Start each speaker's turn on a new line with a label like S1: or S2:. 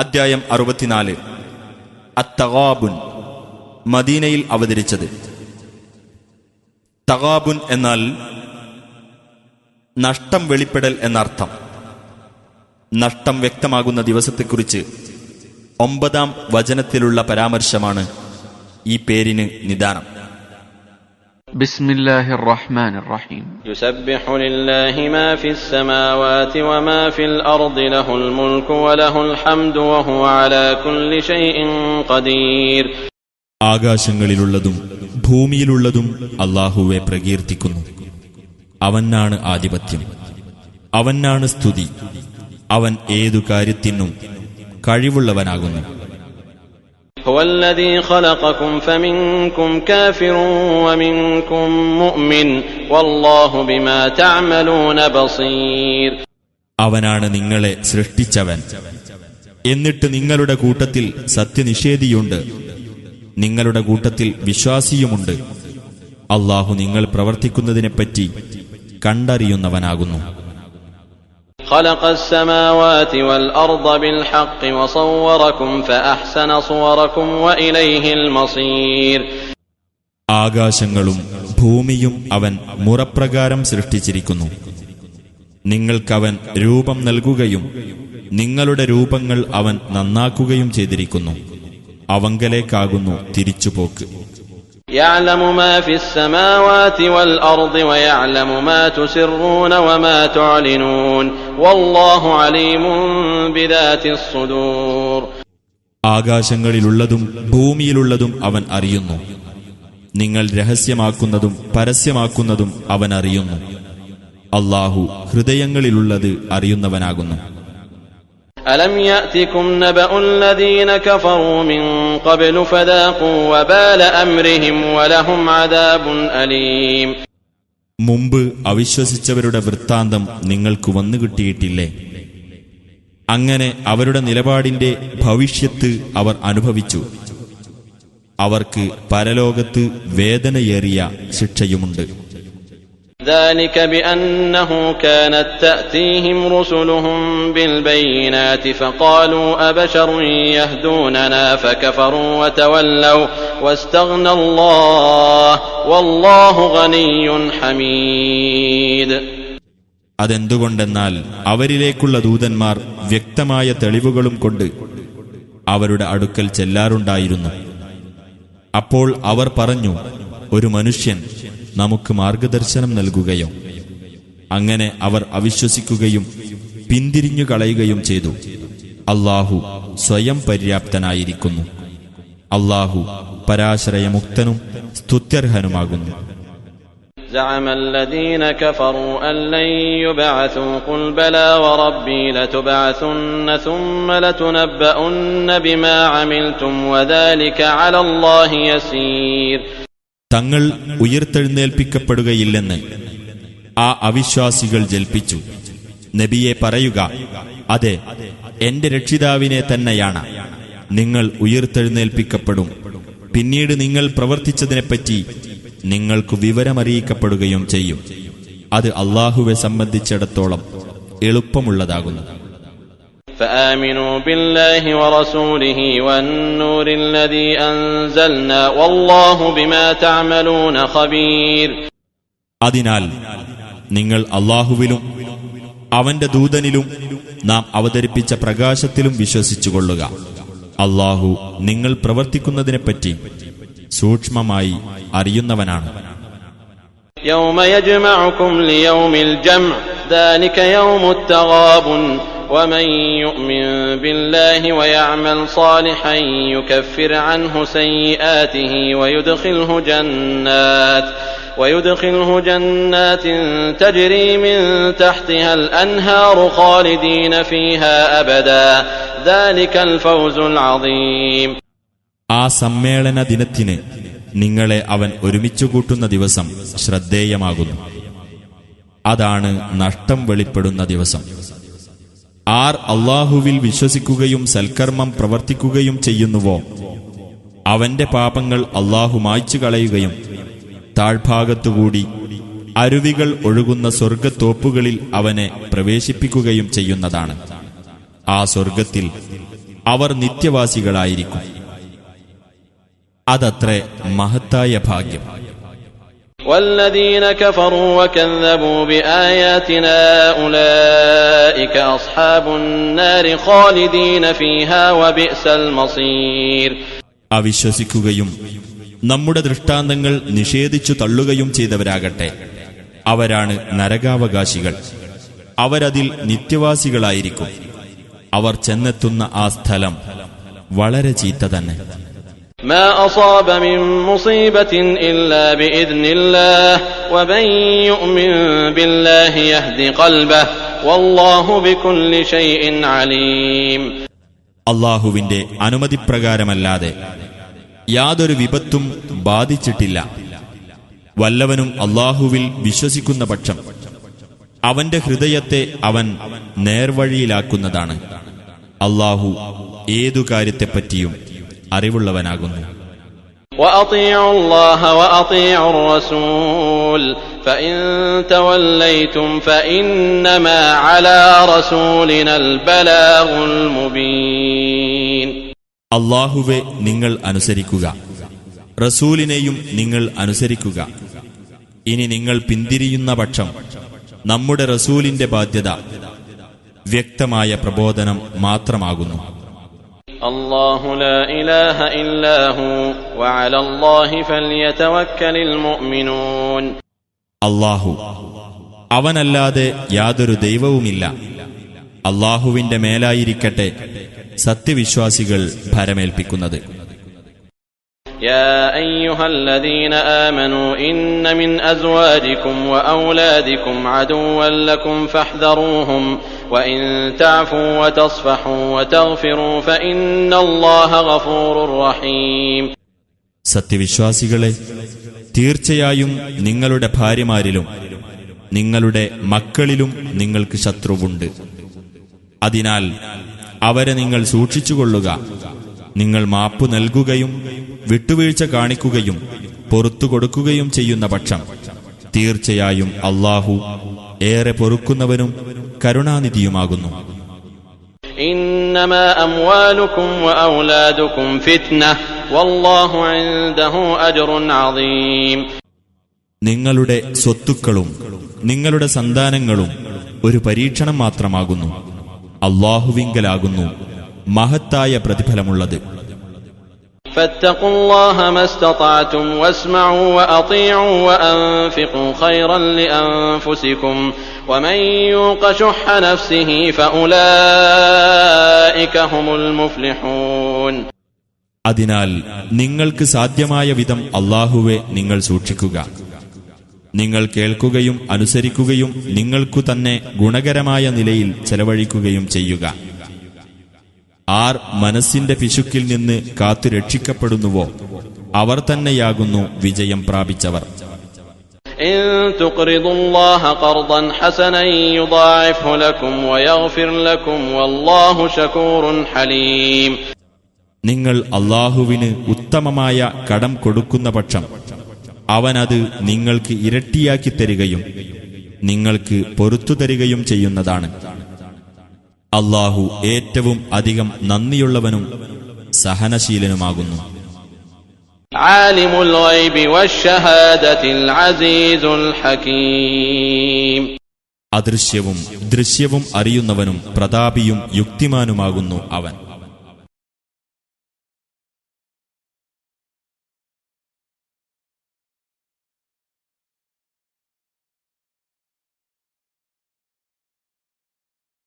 S1: അദ്ധ്യായം 64. അത്തഗാബുൻ. മദീനയിൽ അവതരിച്ചത്. തഗാബുൻ എന്നാൽ നഷ്ടം വെളിപ്പെടൽ എന്നർത്ഥം. നഷ്ടം വ്യക്തമാകുന്ന ദിവസത്തെക്കുറിച്ച് 9-ാം വചനത്തിലുള്ള പരാമർശമാണ് ഈ പേരിന് നിദാനം.
S2: ബിസ്മില്ലാഹിർ റഹ്മാനിർ റഹീം.
S3: യുസബ്ബിഹു ലില്ലാഹി മാ ഫിസ് സമാവാതി വമാ ഫിൽ അർദി ലഹുൽ മുൽക്കു വലഹുൽ ഹംദു വഹുവ അലാ കുല്ലി ഷൈഇൻ ഖദീർ.
S1: ആകാശങ്ങളിലുള്ളതും ഭൂമിയിലുള്ളതും അല്ലാഹുവെ പ്രകീർത്തിക്കുന്നു. അവനാണ് ആധിപത്യം, അവനാണ് സ്തുതി, അവൻ ഏതു കാര്യത്തിനും കഴിവുള്ളവനാകുന്നു.
S3: ഹുവല്ലദീ ഖലഖകും ഫമിൻകും കാഫിറുൻ വമിൻകും മുഅ്മിൻ വല്ലാഹു ബിമാ തഅമലൂന ബസീർ.
S1: അവനാണ് നിങ്ങളെ സൃഷ്ടിച്ചവൻ. എന്നിട്ട് നിങ്ങളുടെ കൂട്ടത്തിൽ സത്യനിഷേധിയുണ്ട്, നിങ്ങളുടെ കൂട്ടത്തിൽ വിശ്വാസിയുമുണ്ട്. അല്ലാഹു നിങ്ങൾ പ്രവർത്തിക്കുന്നതിനെപ്പറ്റി കണ്ടറിയുന്നവനാകുന്നു.
S3: خلق السماوات والأرض بالحق وصوركم فأحسن صوركم وإليه المصير.
S1: ആകാശങ്ങളും ഭൂമിയും അവൻ മുറപ്രകാരം സൃഷ്ടിച്ചിരിക്കുന്നു. നിങ്ങൾക്കവൻ രൂപം നൽകുകയും നിങ്ങളുടെ രൂപങ്ങൾ അവൻ നന്നാക്കുകയും ചെയ്തിരിക്കുന്നു. അവങ്കലേക്കാകുന്നു തിരിച്ചുപോക്ക്.
S3: يعلم ما في السماوات والأرض ويعلم ما تسرون وما تعلنون والله عليم بذات الصدور.
S1: ആകാശങ്ങളിലുള്ളതും ഭൂമിയിലുള്ളതും അവൻ അറിയുന്നു. നിങ്ങൾ രഹസ്യമാക്കുന്നതും പരസ്യമാക്കുന്നതും അവൻ അറിയുന്നു. അല്ലാഹു ഹൃദയങ്ങളിലുള്ളത് അറിയുന്നവനാകുന്നു.
S3: ألم يأتكم نبأ الذين كفروا من قبل فذاقوا وبال أمرهم ولهم عذاب أليم.
S1: മുമ്പ് അവിശ്വസിച്ചവരുടെ വൃത്താന്തം നിങ്ങൾക്ക് വന്നുകിട്ടിയിട്ടില്ലേ? അങ്ങനെ അവരുടെ നിലപാടിന്റെ ഭവിഷ്യത്ത് അവർ അനുഭവിച്ചു. അവർക്ക് പരലോകത്ത് വേദനയേറിയ ശിക്ഷയുമുണ്ട്.
S3: ذلك بأنه كانت تأتيهم رسلهم بالبينات فقالوا أبشر يهدوننا فكفروا وتولوا واستغنى الله والله غني حميد.
S1: അതെന്തുകൊണ്ടെന്നാൽ അവരിലേക്കുള്ള ദൂതന്മാർ വ്യക്തമായ തെളിവുകളും കൊണ്ട് അവരുടെ അടുക്കൽ ചെല്ലാറുണ്ടായിരുന്നു. അപ്പോൾ അവർ പറഞ്ഞു, ഒരു മനുഷ്യൻ നമുക്ക് മാർഗദർശനം നൽകുകയോ? അങ്ങനെ അവർ അവിശ്വസിക്കുകയും പിന്തിരിഞ്ഞു കളയുകയും ചെയ്തു. അല്ലാഹു സ്വയം പര്യാപ്തനായിരിക്കുന്നു. അല്ലാഹു പരാശ്രയമുക്തനും സ്തുത്യർഹനുമാകുന്നു.
S3: زعم الذين كفروا أن لن يبعثوا قل بلى وربي لتبعثن ثم لتنبؤن بما عملتم وذلك على الله يسير.
S1: തങ്ങൾ ഉയർത്തെഴുന്നേൽപ്പിക്കപ്പെടുകയില്ലെന്ന് ആ അവിശ്വാസികൾ ജൽപ്പിച്ചു. നബിയെ പറയുക, അതെ, എന്റെ രക്ഷിതാവിനെ തന്നെയാണ്. നിങ്ങൾ ഉയർത്തെഴുന്നേൽപ്പിക്കപ്പെടും. പിന്നീട് നിങ്ങൾ പ്രവർത്തിച്ചതിനെപ്പറ്റി നിങ്ങൾക്ക് വിവരമറിയിക്കപ്പെടുകയും ചെയ്യും. അത് അല്ലാഹുവെ സംബന്ധിച്ചിടത്തോളം എളുപ്പമുള്ളതാകുന്നു.
S3: فآمنوا بالله ورسوله والنور الذي أنزلنا والله بما تعملون خبير.
S1: അതിനാൽ നിങ്ങൾ അല്ലാഹുവിലും അവന്റെ ദൂതനിലും നാം അവതരിപ്പിച്ച പ്രകാശത്തിലും വിശ്വസിച്ചുകൊള്ളുക. അല്ലാഹു നിങ്ങൾ പ്രവർത്തിക്കുന്നതിനെപ്പറ്റി സൂക്ഷ്മമായി അറിയുന്നവനാണ്.
S3: يوم يجمعكم ليوم الجمع ذلك يوم التغابن ومن يؤمن بالله ويعمل صالحا يكفر عنه سيئاته ويدخله جنات تجري من تحتها الأنهار خالدين فيها أبدا ذلك الفوز العظيم.
S1: ആ സമ്മേളന ദിനത്തിന് നിങ്ങളെ അവൻ ഒരുമിച്ചുകൂട്ടുന്ന ദിവസം ശ്രദ്ധേയമാകുന്നു. അതാണ് നഷ്ടം വെളിപ്പെടുന്ന ദിവസം. ആർ അല്ലാഹുവിൽ വിശ്വസിക്കുകയും സൽക്കർമ്മം പ്രവർത്തിക്കുകയും ചെയ്യുന്നുവോ അവന്റെ പാപങ്ങൾ അല്ലാഹു മായ്ച്ചു കളയുകയും താഴ്ഭാഗത്തുകൂടി അരുവികൾ ഒഴുകുന്ന സ്വർഗത്തോപ്പുകളിൽ അവനെ പ്രവേശിപ്പിക്കുകയും ചെയ്യുന്നതാണ്. ആ സ്വർഗത്തിൽ അവർ നിത്യവാസികളായിരിക്കും. അതത്രേ മഹത്തായ ഭാഗ്യം.
S3: والذين كفروا وكذبوا بآياتنا أولئك أصحاب النار خالدين فيها وبئس المصير.
S1: അവിശ്വസിക്കുകയും നമ്മുടെ ദൃഷ്ടാന്തങ്ങൾ നിഷേധിച്ചു തള്ളുകയും ചെയ്തവരാകട്ടെ, അവരാണ് നരകാവകാശികൾ. അവരതിൽ നിത്യവാസികളായിരിക്കും. അവർ ചെന്നെത്തുന്ന ആ സ്ഥലം വളരെ ചീത്ത തന്നെ.
S3: ما أصاب من مصيبة إلا بإذن الله ومن يؤمن بالله يهد قلبه والله بكل شيء عليم.
S1: അല്ലാഹുവിന്റെ അനുമതിപ്രകാരമല്ലാതെ യാതൊരു വിപത്തും ബാധിച്ചിട്ടില്ല. വല്ലവനും അല്ലാഹുവിൽ വിശ്വസിക്കുന്ന പക്ഷം അവന്റെ ഹൃദയത്തെ അവൻ നേർവഴിയിലാക്കുന്നതാണ്. അല്ലാഹു ഏതു കാര്യത്തെപ്പറ്റിയും അറിവുള്ളവനാകുന്നു.
S3: وأطيعوا الله وأطيعوا الرسول فإن توليتم فإنما على رسولنا البلاغ المبين.
S1: അല്ലാഹുവെ നിങ്ങൾ അനുസരിക്കുക, റസൂലിനെയും നിങ്ങൾ അനുസരിക്കുക. ഇനി നിങ്ങൾ പിന്തിരിയുന്ന പക്ഷം നമ്മുടെ റസൂലിന്റെ ബാധ്യത വ്യക്തമായ പ്രബോധനം മാത്രമാകുന്നു.
S3: الله لا إله إلا هو وعلى الله فليتوكل المؤمنون.
S1: അല്ലാഹു, അവനല്ലാതെ യാതൊരു ദൈവവുമില്ല. അല്ലാഹുവിന്റെ മേലായിരിക്കട്ടെ സത്യവിശ്വാസികൾ ഭരമേൽപ്പിക്കുന്നത്.
S3: يا أيها الذين آمنوا إن من أزواجكم وأولادكم عدوا لكم فاحذروهم وإن تعفوا وتصفحوا وتغفروا فإن الله غفور رحيم.
S1: സത്യവിശ്വാസികളെ, തീർച്ചയായും നിങ്ങളുടെ ഭാര്യമാരിലും നിങ്ങളുടെ മക്കളിലും നിങ്ങൾക്ക് ശത്രുവുണ്ട്. അതിനാൽ അവരെ നിങ്ങൾ സൂക്ഷിച്ചുകൊള്ളുക. നിങ്ങൾ മാപ്പു നൽകുകയും വിട്ടുവീഴ്ച കാണിക്കുകയും പൊറുത്തു കൊടുക്കുകയും ചെയ്യുന്ന പക്ഷം തീർച്ചയായും അല്ലാഹു ഏറെ പൊറുക്കുന്നവനും കരുണാനിധിയുമാകുന്നു.
S3: ഇന്നമാ അംവാലുകും വഔലാദുകും ഫിത്നഹ വല്ലാഹു ഇൻദഹു അജ്റുൻ അദീം.
S1: നിങ്ങളുടെ സ്വത്തുക്കളും നിങ്ങളുടെ സന്താനങ്ങളും ഒരു പരീക്ഷണം മാത്രമാകുന്നു. അല്ലാഹുവിങ്കലാകുന്നു മഹത്തായ പ്രതിഫലമുള്ളത്.
S3: فاتقوا الله ما استطعتم واسمعوا وأطيعوا وأنفقوا خيرا لأنفسكم ومن يوق شح نفسه فأولئك هم المفلحون.
S1: അതിനാൽ നിങ്ങൾക്ക് സാധ്യമായ വിധം അല്ലാഹുവെ നിങ്ങൾ സൂക്ഷിക്കുക. നിങ്ങൾ കേൾക്കുകയും അനുസരിക്കുകയും നിങ്ങൾക്കു തന്നെ ഗുണകരമായ നിലയിൽ ചെലവഴിക്കുകയും ചെയ്യുക. ആർ മനസ്സിന്റെ പിശുക്കിൽ നിന്ന് കാത്തു രക്ഷിക്കപ്പെടുന്നുവോ അവർ തന്നെയാകുന്നു വിജയം പ്രാപിച്ചവർ.
S3: ഇൻ തുഖ്രിദുല്ലാഹ ഖർദൻ ഹസനൻ യുദാഇഫ്ഹു ലക്കും വയഗ്ഫിർ ലക്കും വല്ലാഹു ശകൂറുൻ ഹലീം.
S1: നിങ്ങൾ അല്ലാഹുവിന് ഉത്തമമായ കടം കൊടുക്കുന്ന പക്ഷം അവനത് നിങ്ങൾക്ക് ഇരട്ടിയാക്കി തരികയും നിങ്ങൾക്ക് പൊറുത്തു തരികയും ചെയ്യുന്നതാണ്. അല്ലാഹു ഏറ്റവും അധികം നന്ദിയുള്ളവനും സഹനശീലനുമാകുന്നു.
S3: ആലിമുൽ ഗൈബി വശ്ശഹാദത്തിൽ അസീസുൽ ഹകീം.
S1: അദൃശ്യവും ദൃശ്യവും അറിയുന്നവനും പ്രതാപിയും യുക്തിമാനുമാകുന്നു അവൻ.